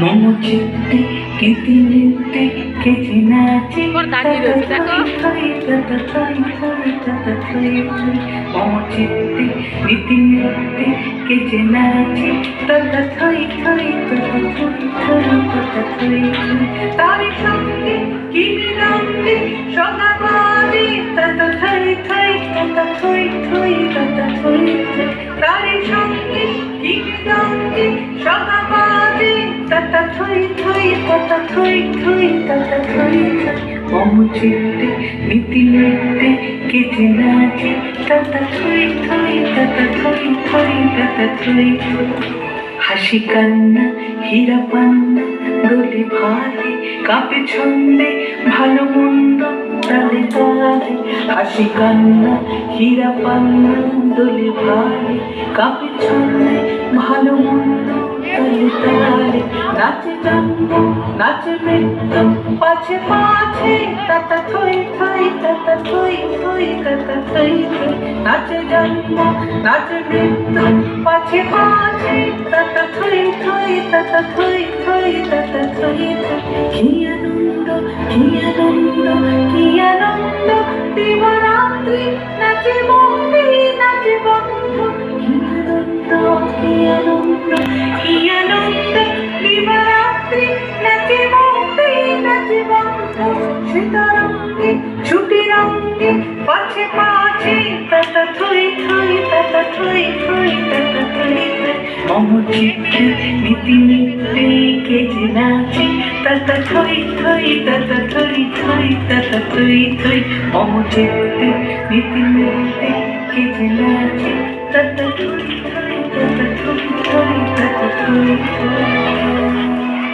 মম চিত্তে কেতে নিতে কেচে নাচে মম চিত্তে নীতি নিতে কেচে নাচে তত থই থই তত থই থই তত থই তারি সঙ্গে কি রঙে সদা বাজে তত থই থই তত থই থই তত থই থই তারি সঙ্গে কি রঙে সদা বাজে তত থই থই তত থই থই তত থই থই মম চিত্তে নীতি নিতে কেচে নাচে তত থই থই তত থই থই তত থই থই হাসি কান্না হীরা পান্না দোলে ভালে কাঁপে ছন্দে ভালো মন্দ তালে তালে হাসি কান্না হীরা পান্না দোলে ভালে কাঁপে ছন্দে ভালো মন্দ তালে তালে নাচে জন্ম নাচে মৃত্যু পাছে পাছে তত থই থই তত থই থই তত থই থই নাচে জন্ম নাচে মৃত্যু পাছে পাছে তত থই থই তত থই থই তত থই থই কি আনন্দ কি আনন্দ কি আনন্দ দিবারাত্রি নাচে বন্ধি নাচে বন্ধ কি আনন্দ কি আনন্দ কি আনন্দ দিবারাত্রি নাচে বন্ধি নাচে বন্ধ সীতারঙ্গে ছুটি রঙ্গে পাছে পাছে তত থই থই তত থই থই তত থই থই মম চিত্তে নীতি নিতে কেচে নাচে তত থই থই তত থই থই তত থই থই মম চিত্তে নীতি নিতে কেচে নাচে তত থই থই তত থই থই তত থই থই